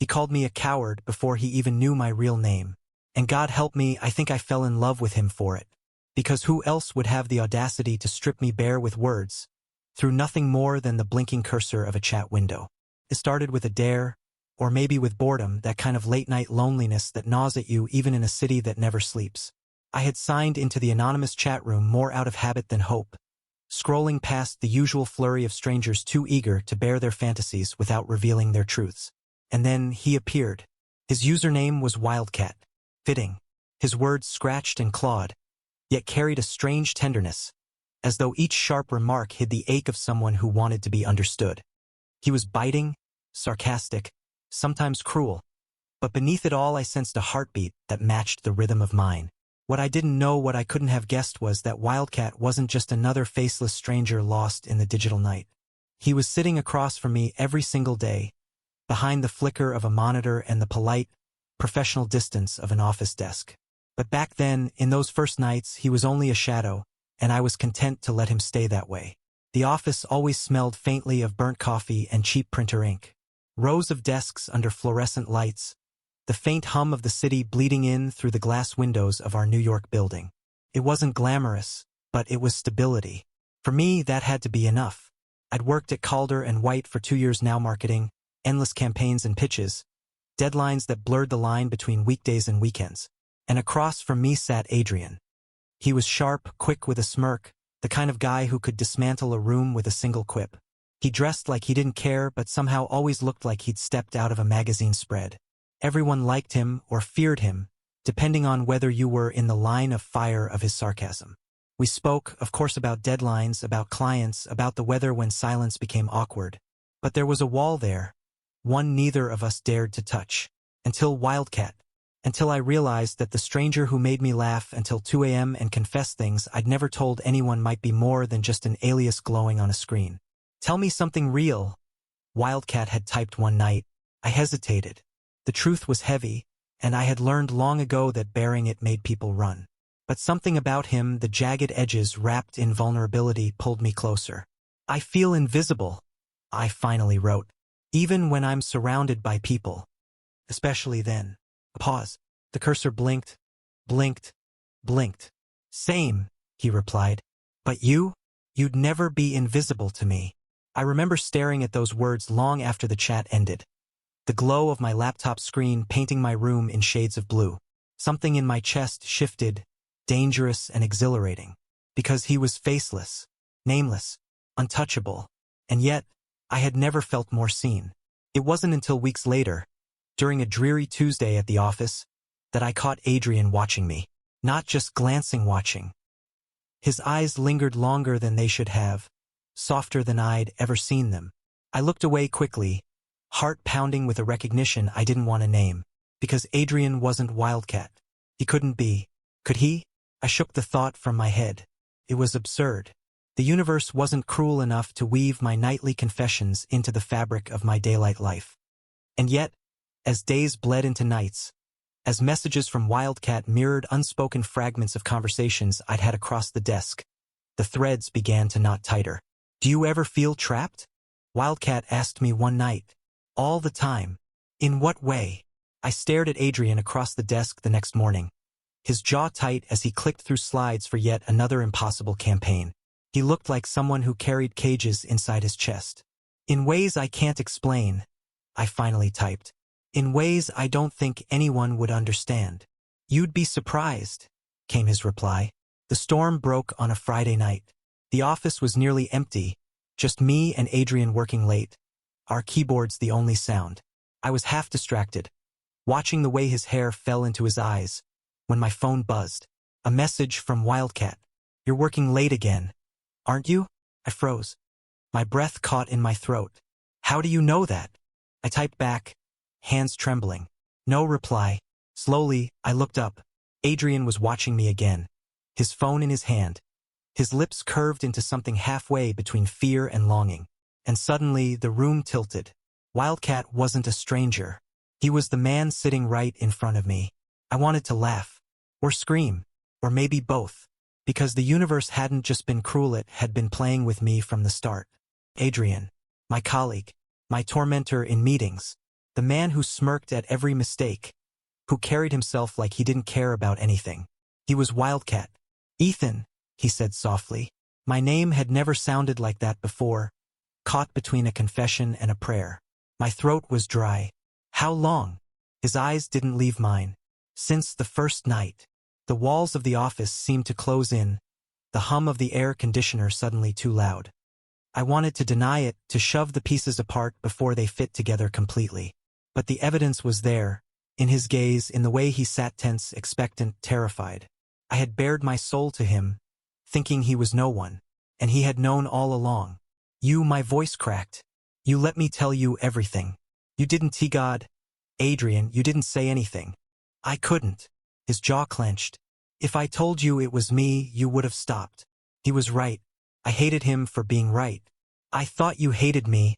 He called me a coward before he even knew my real name. And God help me, I think I fell in love with him for it. Because who else would have the audacity to strip me bare with words, through nothing more than the blinking cursor of a chat window? It started with a dare, or maybe with boredom, that kind of late-night loneliness that gnaws at you even in a city that never sleeps. I had signed into the anonymous chat room more out of habit than hope, scrolling past the usual flurry of strangers too eager to bear their fantasies without revealing their truths. And then he appeared. His username was Wildcat. Fitting. His words scratched and clawed, yet carried a strange tenderness, as though each sharp remark hid the ache of someone who wanted to be understood. He was biting, sarcastic, sometimes cruel, but beneath it all I sensed a heartbeat that matched the rhythm of mine. What I didn't know, what I couldn't have guessed, was that Wildcat wasn't just another faceless stranger lost in the digital night. He was sitting across from me every single day, behind the flicker of a monitor and the polite, professional distance of an office desk. But back then, in those first nights, he was only a shadow, and I was content to let him stay that way. The office always smelled faintly of burnt coffee and cheap printer ink. Rows of desks under fluorescent lights, the faint hum of the city bleeding in through the glass windows of our New York building. It wasn't glamorous, but it was stability. For me, that had to be enough. I'd worked at Calder and White for 2 years now, marketing, endless campaigns and pitches, deadlines that blurred the line between weekdays and weekends. And across from me sat Adrian. He was sharp, quick with a smirk, the kind of guy who could dismantle a room with a single quip. He dressed like he didn't care, but somehow always looked like he'd stepped out of a magazine spread. Everyone liked him or feared him, depending on whether you were in the line of fire of his sarcasm. We spoke, of course, about deadlines, about clients, about the weather when silence became awkward. But there was a wall there, one neither of us dared to touch. Until Wildcat. Until I realized that the stranger who made me laugh until 2 a.m. and confess things I'd never told anyone might be more than just an alias glowing on a screen. "Tell me something real," Wildcat had typed one night. I hesitated. The truth was heavy, and I had learned long ago that bearing it made people run. But something about him, the jagged edges wrapped in vulnerability, pulled me closer. "I feel invisible," I finally wrote, "even when I'm surrounded by people. Especially then." A pause. The cursor blinked, blinked, blinked. "Same," he replied. "But you'd never be invisible to me." I remember staring at those words long after the chat ended. The glow of my laptop screen painting my room in shades of blue. Something in my chest shifted, dangerous and exhilarating. Because he was faceless, nameless, untouchable. And yet, I had never felt more seen. It wasn't until weeks later, during a dreary Tuesday at the office, that I caught Adrian watching me. Not just glancing, watching. His eyes lingered longer than they should have, softer than I'd ever seen them. I looked away quickly, heart pounding with a recognition I didn't want to name, because Adrian wasn't Wildcat. He couldn't be. Could he? I shook the thought from my head. It was absurd. The universe wasn't cruel enough to weave my nightly confessions into the fabric of my daylight life. And yet, as days bled into nights, as messages from Wildcat mirrored unspoken fragments of conversations I'd had across the desk, the threads began to knot tighter. "Do you ever feel trapped?" Wildcat asked me one night. "All the time." "In what way?" I stared at Adrian across the desk the next morning, his jaw tight as he clicked through slides for yet another impossible campaign. He looked like someone who carried cages inside his chest. "In ways I can't explain," I finally typed. "In ways I don't think anyone would understand." "You'd be surprised," came his reply. The storm broke on a Friday night. The office was nearly empty, just me and Adrian working late, our keyboards the only sound. I was half distracted, watching the way his hair fell into his eyes, when my phone buzzed. A message from Wildcat. "You're working late again, aren't you?" I froze. My breath caught in my throat. "How do you know that?" I typed back, hands trembling. No reply. Slowly, I looked up. Adrian was watching me again, his phone in his hand. His lips curved into something halfway between fear and longing. And suddenly, the room tilted. Wildcat wasn't a stranger. He was the man sitting right in front of me. I wanted to laugh, or scream, or maybe both, because the universe hadn't just been cruel, it had been playing with me from the start. Adrian, my colleague, my tormentor in meetings, The man who smirked at every mistake, who carried himself like he didn't care about anything. He was Wildcat. Ethan, he said softly. My name had never sounded like that before, caught between a confession and a prayer. My throat was dry. How long? His eyes didn't leave mine. Since the first night. The walls of the office seemed to close in, the hum of the air conditioner suddenly too loud. I wanted to deny it, to shove the pieces apart before they fit together completely. But the evidence was there, in his gaze, in the way he sat tense, expectant, terrified. I had bared my soul to him, thinking he was no one, and he had known all along. You, my voice cracked. You let me tell you everything. You didn't, God. Adrian, you didn't say anything. I couldn't. His jaw clenched. If I told you it was me, you would have stopped. He was right. I hated him for being right. I thought you hated me,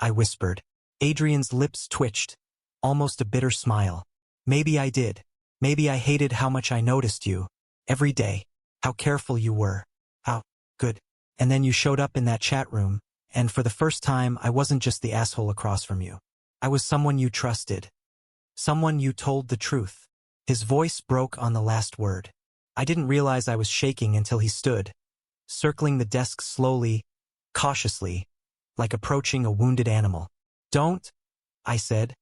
I whispered. Adrian's lips twitched, almost a bitter smile. Maybe I did. Maybe I hated how much I noticed you. Every day. How careful you were. How good. And then you showed up in that chat room, and for the first time I wasn't just the asshole across from you. I was someone you trusted. Someone you told the truth. His voice broke on the last word. I didn't realize I was shaking until he stood, circling the desk slowly, cautiously, like approaching a wounded animal. Don't, I said,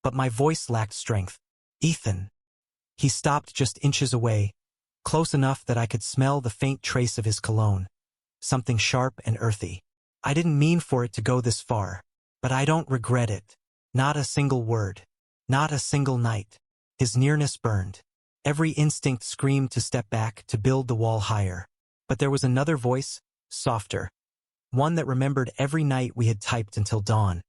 but my voice lacked strength. Ethan. He stopped just inches away, close enough that I could smell the faint trace of his cologne, something sharp and earthy. I didn't mean for it to go this far, but I don't regret it. Not a single word. Not a single night. His nearness burned. Every instinct screamed to step back, to build the wall higher. But there was another voice, softer. One that remembered every night we had typed until dawn.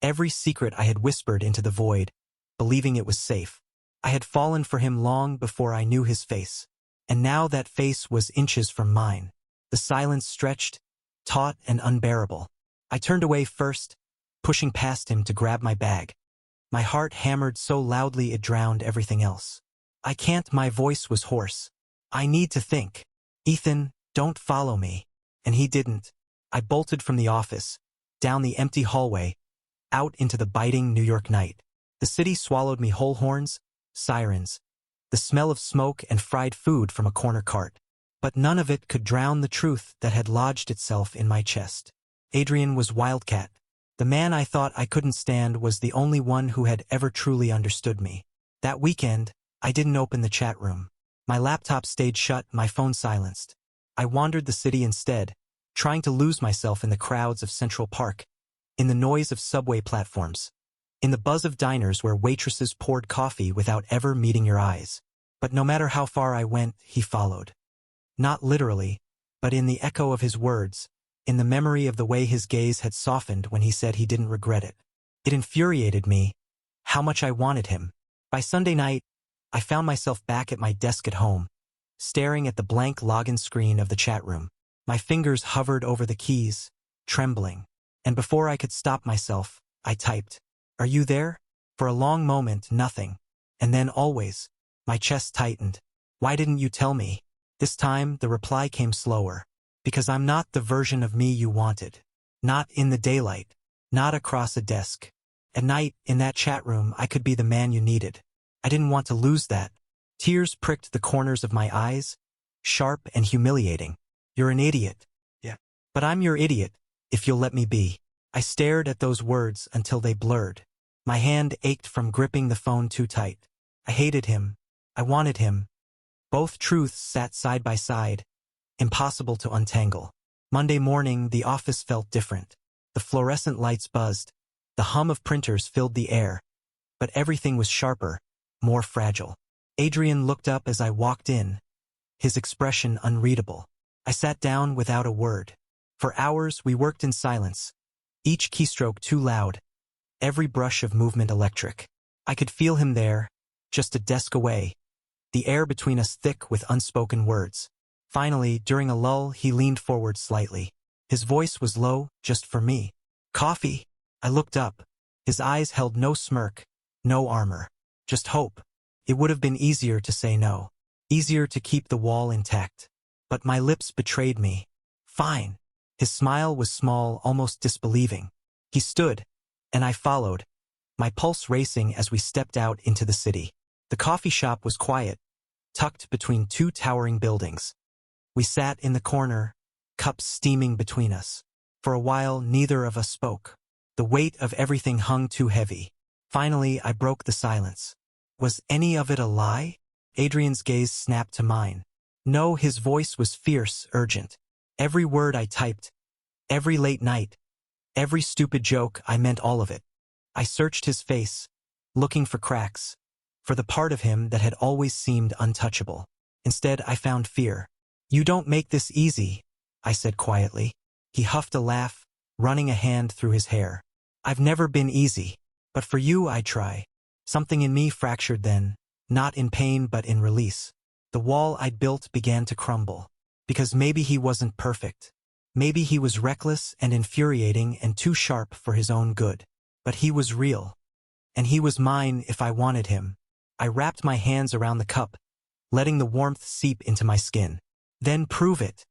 Every secret I had whispered into the void, believing it was safe. I had fallen for him long before I knew his face. And now that face was inches from mine. The silence stretched, taut and unbearable. I turned away first, pushing past him to grab my bag. My heart hammered so loudly it drowned everything else. I can't, my voice was hoarse. I need to think. Ethan, don't follow me. And he didn't. I bolted from the office, down the empty hallway, out into the biting New York night. The city swallowed me whole, horns, sirens, the smell of smoke and fried food from a corner cart. But none of it could drown the truth that had lodged itself in my chest. Adrian was Wildcat. The man I thought I couldn't stand was the only one who had ever truly understood me. That weekend, I didn't open the chat room. My laptop stayed shut, my phone silenced. I wandered the city instead, trying to lose myself in the crowds of Central Park, in the noise of subway platforms, in the buzz of diners where waitresses poured coffee without ever meeting your eyes. But no matter how far I went, he followed. Not literally, but in the echo of his words, in the memory of the way his gaze had softened when he said he didn't regret it. It infuriated me, how much I wanted him. By Sunday night, I found myself back at my desk at home, staring at the blank login screen of the chat room. My fingers hovered over the keys, trembling, and before I could stop myself, I typed, "Are you there?" For a long moment, nothing. And then always, my chest tightened. "Why didn't you tell me?" This time, the reply came slower. "Because I'm not the version of me you wanted. Not in the daylight. Not across a desk. At night, in that chat room, I could be the man you needed. I didn't want to lose that." Tears pricked the corners of my eyes, sharp and humiliating. "You're an idiot." "Yeah. But I'm your idiot, if you'll let me be." I stared at those words until they blurred. My hand ached from gripping the phone too tight. I hated him. I wanted him. Both truths sat side by side, impossible to untangle. Monday morning, the office felt different. The fluorescent lights buzzed. The hum of printers filled the air. But everything was sharper, more fragile. Adrian looked up as I walked in, his expression unreadable. I sat down without a word. For hours, we worked in silence, each keystroke too loud, every brush of movement electric. I could feel him there, just a desk away, the air between us thick with unspoken words. Finally, during a lull, he leaned forward slightly. His voice was low, just for me. "Coffee?" I looked up. His eyes held no smirk, no armor, just hope. It would have been easier to say no, easier to keep the wall intact. But my lips betrayed me. "Fine." His smile was small, almost disbelieving. He stood, and I followed, my pulse racing as we stepped out into the city. The coffee shop was quiet, tucked between two towering buildings. We sat in the corner, cups steaming between us. For a while, neither of us spoke. The weight of everything hung too heavy. Finally, I broke the silence. Was any of it a lie? Adrian's gaze snapped to mine. No, his voice was fierce, urgent. Every word I typed, every late night, every stupid joke, I meant all of it. I searched his face, looking for cracks, for the part of him that had always seemed untouchable. Instead, I found fear. You don't make this easy, I said quietly. He huffed a laugh, running a hand through his hair. I've never been easy, but for you I try. Something in me fractured then, not in pain but in release. The wall I'd built began to crumble. Because maybe he wasn't perfect. Maybe he was reckless and infuriating and too sharp for his own good. But he was real. And he was mine if I wanted him. I wrapped my hands around the cup, letting the warmth seep into my skin. Then prove it,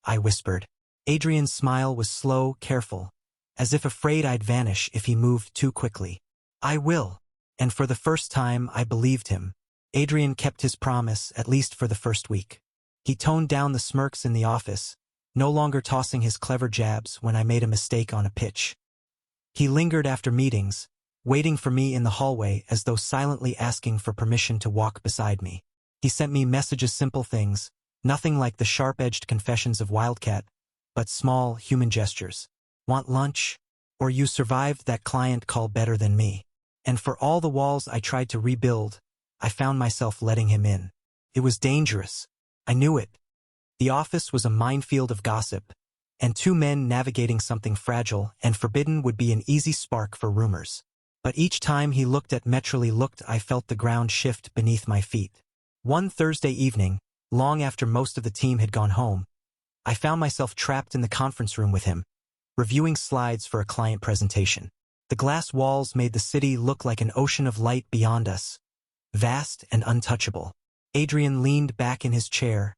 I whispered. Adrian's smile was slow, careful, as if afraid I'd vanish if he moved too quickly. I will. And for the first time, I believed him. Adrian kept his promise, at least for the first week. He toned down the smirks in the office, no longer tossing his clever jabs when I made a mistake on a pitch. He lingered after meetings, waiting for me in the hallway as though silently asking for permission to walk beside me. He sent me messages, simple things, nothing like the sharp-edged confessions of Wildcat, but small, human gestures. Want lunch? Or you survived that client call better than me. And for all the walls I tried to rebuild, I found myself letting him in. It was dangerous. I knew it. The office was a minefield of gossip, and two men navigating something fragile and forbidden would be an easy spark for rumors. But each time he looked at Metrally I felt the ground shift beneath my feet. One Thursday evening, long after most of the team had gone home, I found myself trapped in the conference room with him, reviewing slides for a client presentation. The glass walls made the city look like an ocean of light beyond us, vast and untouchable. Adrian leaned back in his chair,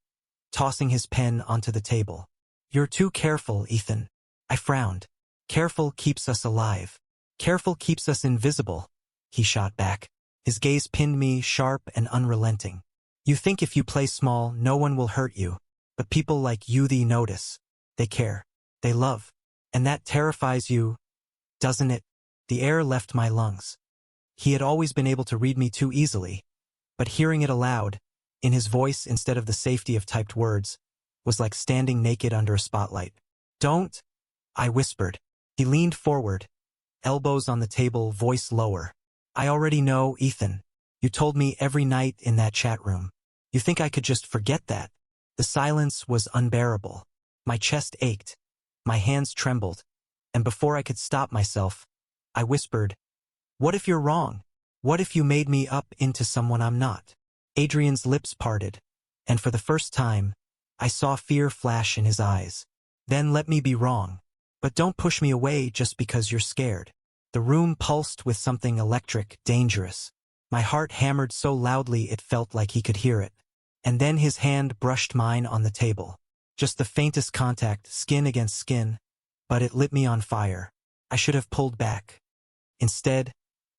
tossing his pen onto the table. You're too careful, Ethan. I frowned. Careful keeps us alive. Careful keeps us invisible, he shot back. His gaze pinned me, sharp and unrelenting. You think if you play small, no one will hurt you. But people like you, they notice. They care. They love. And that terrifies you, doesn't it? The air left my lungs. He had always been able to read me too easily. But hearing it aloud, in his voice instead of the safety of typed words, was like standing naked under a spotlight. Don't, I whispered. He leaned forward, elbows on the table, voice lower. I already know, Ethan. You told me every night in that chat room. You think I could just forget that? The silence was unbearable. My chest ached. My hands trembled. And before I could stop myself, I whispered, what if you're wrong? What if you made me up into someone I'm not? Adrian's lips parted, and for the first time, I saw fear flash in his eyes. Then let me be wrong. But don't push me away just because you're scared. The room pulsed with something electric, dangerous. My heart hammered so loudly it felt like he could hear it. And then his hand brushed mine on the table. Just the faintest contact, skin against skin, but it lit me on fire. I should have pulled back. Instead,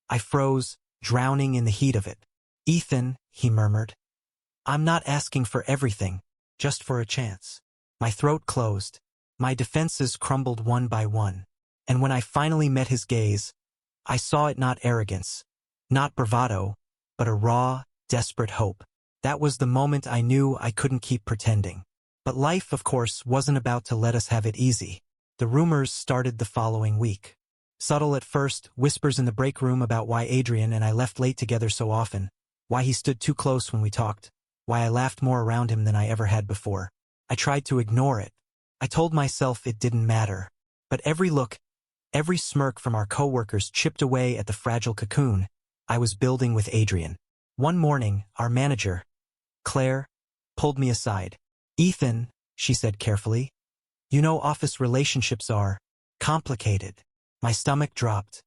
I froze, drowning in the heat of it. Ethan, he murmured. I'm not asking for everything, just for a chance. My throat closed. My defenses crumbled one by one. And when I finally met his gaze, I saw it not arrogance, not bravado, but a raw, desperate hope. That was the moment I knew I couldn't keep pretending. But life, of course, wasn't about to let us have it easy. The rumors started the following week. Subtle at first, whispers in the break room about why Adrian and I left late together so often, why he stood too close when we talked, why I laughed more around him than I ever had before. I tried to ignore it. I told myself it didn't matter. But every look, every smirk from our coworkers chipped away at the fragile cocoon I was building with Adrian. One morning, our manager, Claire, pulled me aside. Ethan, she said carefully, you know office relationships are complicated. My stomach dropped.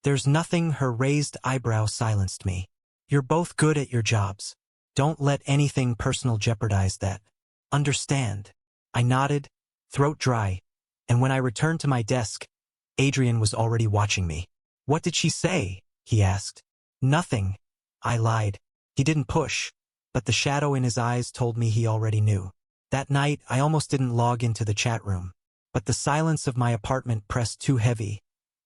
There's nothing. Her raised eyebrow silenced me. You're both good at your jobs. Don't let anything personal jeopardize that. Understand? I nodded, throat dry, and when I returned to my desk, Adrian was already watching me. What did she say? he asked. Nothing, I lied. He didn't push, but the shadow in his eyes told me he already knew. That night, I almost didn't log into the chat room, but the silence of my apartment pressed too heavy,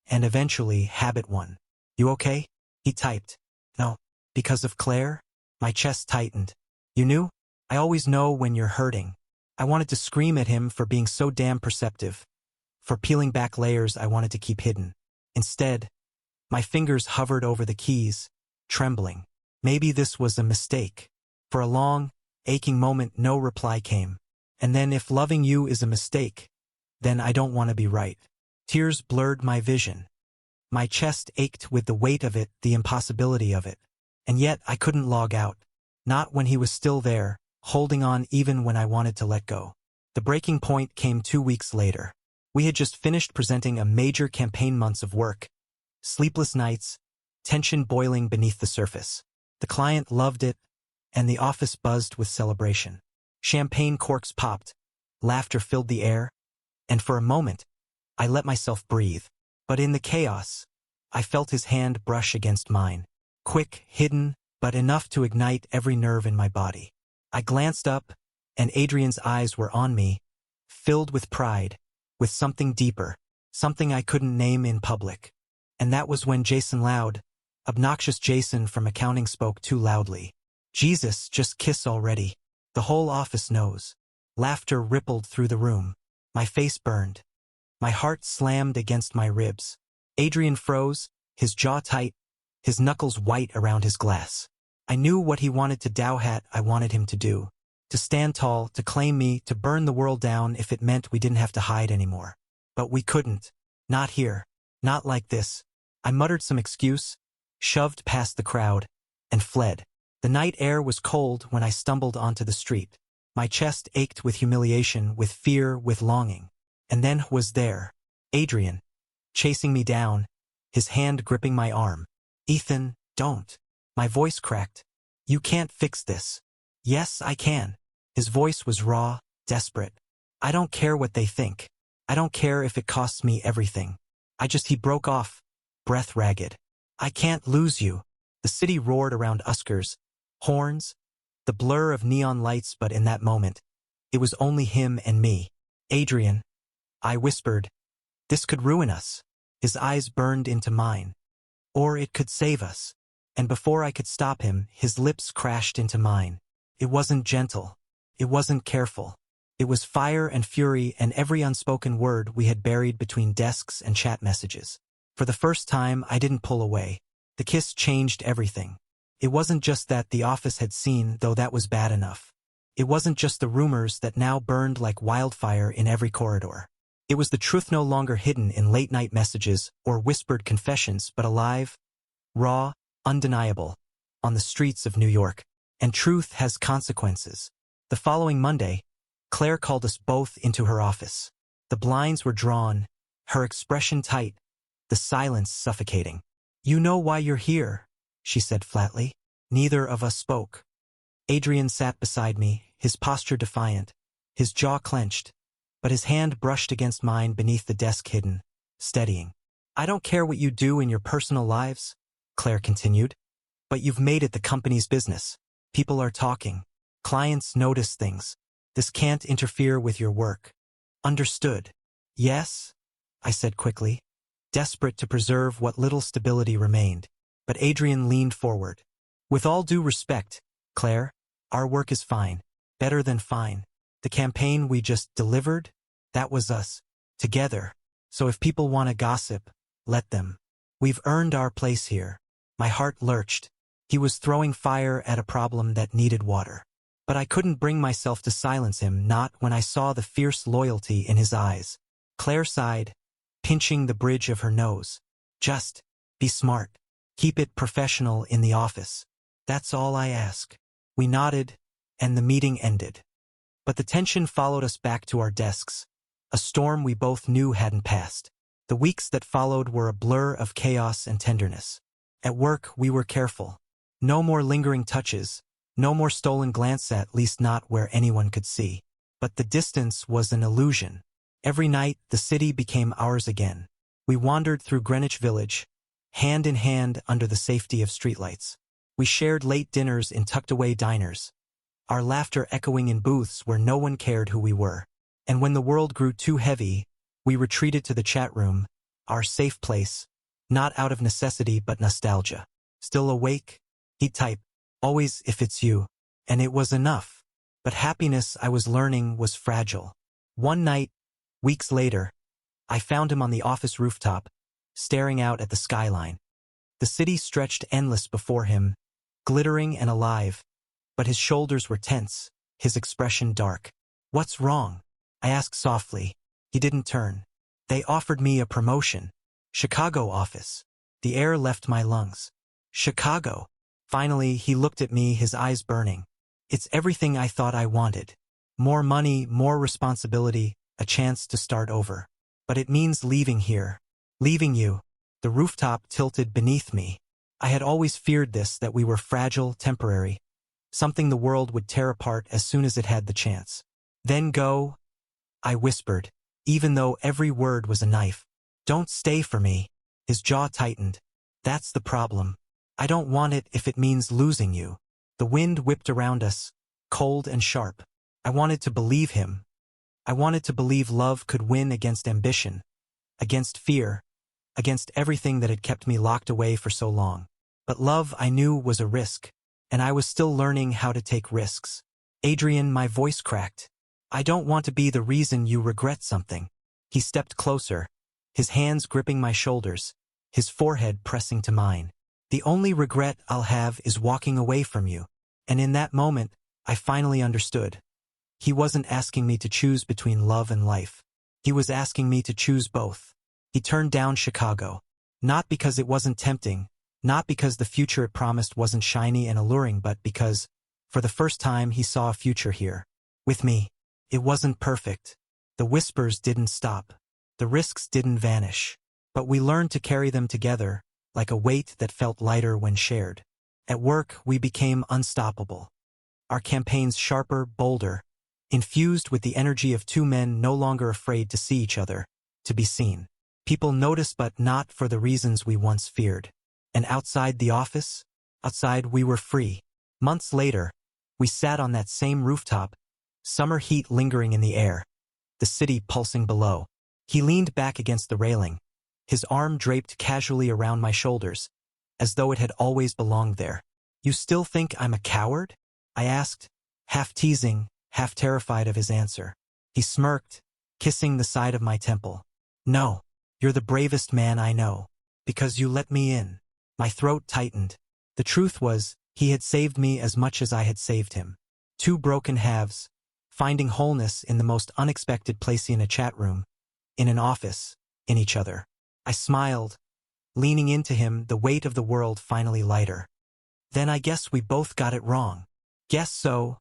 and eventually habit won. You okay? He typed. No. Because of Claire? My chest tightened. You knew? I always know when you're hurting. I wanted to scream at him for being so damn perceptive, for peeling back layers I wanted to keep hidden. Instead, my fingers hovered over the keys, trembling. Maybe this was a mistake. For a long, aching moment, no reply came. And then if loving you is a mistake, then I don't want to be right. Tears blurred my vision. My chest ached with the weight of it, the impossibility of it. And yet I couldn't log out. Not when he was still there, holding on even when I wanted to let go. The breaking point came 2 weeks later. We had just finished presenting a major campaign, months of work, sleepless nights, tension boiling beneath the surface. The client loved it, and the office buzzed with celebration. Champagne corks popped, laughter filled the air, and for a moment, I let myself breathe. But in the chaos, I felt his hand brush against mine. Quick, hidden, but enough to ignite every nerve in my body. I glanced up, and Adrian's eyes were on me, filled with pride, with something deeper, something I couldn't name in public. And that was when Jason Loud, obnoxious Jason from accounting, spoke too loudly. Jesus, just kiss already. The whole office knows. Laughter rippled through the room. My face burned. My heart slammed against my ribs. Adrian froze, his jaw tight, his knuckles white around his glass. I knew what he wanted to do. I wanted him to do. To stand tall, to claim me, to burn the world down if it meant we didn't have to hide anymore. But we couldn't. Not here. Not like this. I muttered some excuse, shoved past the crowd, and fled. The night air was cold when I stumbled onto the street. My chest ached with humiliation, with fear, with longing. And then was there, Adrian, chasing me down, his hand gripping my arm. Ethan, don't. My voice cracked. You can't fix this. Yes, I can. His voice was raw, desperate. I don't care what they think. I don't care if it costs me everything. He broke off, breath ragged. I can't lose you. The city roared around Uskers, horns, the blur of neon lights, but in that moment, it was only him and me. Adrian, I whispered, this could ruin us. His eyes burned into mine. Or it could save us. And before I could stop him, his lips crashed into mine. It wasn't gentle. It wasn't careful. It was fire and fury, and every unspoken word we had buried between desks and chat messages. For the first time, I didn't pull away. The kiss changed everything. It wasn't just that the office had seen, though that was bad enough. It wasn't just the rumors that now burned like wildfire in every corridor. It was the truth, no longer hidden in late-night messages or whispered confessions, but alive, raw, undeniable, on the streets of New York. And truth has consequences. The following Monday, Claire called us both into her office. The blinds were drawn, her expression tight, the silence suffocating. You know why you're here, she said flatly. Neither of us spoke. Adrian sat beside me, his posture defiant, his jaw clenched, but his hand brushed against mine beneath the desk, hidden, steadying. I don't care what you do in your personal lives, Claire continued, but you've made it the company's business. People are talking. Clients notice things. This can't interfere with your work. Understood. Yes, I said quickly, desperate to preserve what little stability remained. But Adrian leaned forward. With all due respect, Claire, our work is fine. Better than fine. The campaign we just delivered, that was us. Together. So if people want to gossip, let them. We've earned our place here. My heart lurched. He was throwing fire at a problem that needed water. But I couldn't bring myself to silence him, not when I saw the fierce loyalty in his eyes. Claire sighed, pinching the bridge of her nose. Just be smart. Keep it professional in the office. That's all I ask. We nodded, and the meeting ended. But the tension followed us back to our desks, a storm we both knew hadn't passed. The weeks that followed were a blur of chaos and tenderness. At work, we were careful. No more lingering touches, no more stolen glance, at least not where anyone could see. But the distance was an illusion. Every night, the city became ours again. We wandered through Greenwich Village, hand in hand under the safety of streetlights. We shared late dinners in tucked-away diners, our laughter echoing in booths where no one cared who we were. And when the world grew too heavy, we retreated to the chat room, our safe place, not out of necessity but nostalgia. Still awake? He'd type, always if it's you. And it was enough. But happiness, I was learning, was fragile. One night, weeks later, I found him on the office rooftop, staring out at the skyline. The city stretched endless before him, glittering and alive, but his shoulders were tense, his expression dark. What's wrong? I asked softly. He didn't turn. They offered me a promotion. Chicago office. The air left my lungs. Chicago. Finally, he looked at me, his eyes burning. It's everything I thought I wanted. More money, more responsibility, a chance to start over. But it means leaving here. Leaving you. The rooftop tilted beneath me. I had always feared this, that we were fragile, temporary. Something the world would tear apart as soon as it had the chance. Then go, I whispered, even though every word was a knife. Don't stay for me. His jaw tightened. That's the problem. I don't want it if it means losing you. The wind whipped around us, cold and sharp. I wanted to believe him. I wanted to believe love could win against ambition, against fear, against everything that had kept me locked away for so long. But love, I knew, was a risk, and I was still learning how to take risks. Adrian, my voice cracked. I don't want to be the reason you regret something. He stepped closer, his hands gripping my shoulders, his forehead pressing to mine. The only regret I'll have is walking away from you. And in that moment, I finally understood. He wasn't asking me to choose between love and life. He was asking me to choose both. He turned down Chicago. Not because it wasn't tempting, not because the future it promised wasn't shiny and alluring, but because, for the first time, he saw a future here. With me. It wasn't perfect. The whispers didn't stop. The risks didn't vanish. But we learned to carry them together, like a weight that felt lighter when shared. At work, we became unstoppable. Our campaigns sharper, bolder, infused with the energy of two men no longer afraid to see each other, to be seen. People noticed, but not for the reasons we once feared. And outside the office? Outside we were free. Months later, we sat on that same rooftop, summer heat lingering in the air, the city pulsing below. He leaned back against the railing, his arm draped casually around my shoulders, as though it had always belonged there. You still think I'm a coward? I asked, half teasing, half terrified of his answer. He smirked, kissing the side of my temple. No, you're the bravest man I know, because you let me in. My throat tightened. The truth was, he had saved me as much as I had saved him. Two broken halves, finding wholeness in the most unexpected place, in a chat room, in an office, in each other. I smiled, leaning into him, the weight of the world finally lighter. Then I guess we both got it wrong. Guess so,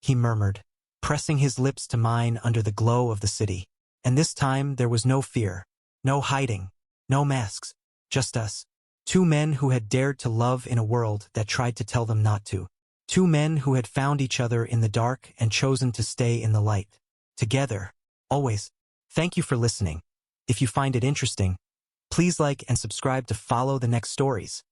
he murmured, pressing his lips to mine under the glow of the city. And this time there was no fear, no hiding, no masks, just us. Two men who had dared to love in a world that tried to tell them not to. Two men who had found each other in the dark and chosen to stay in the light. Together, always. Thank you for listening. If you find it interesting, please like and subscribe to follow the next stories.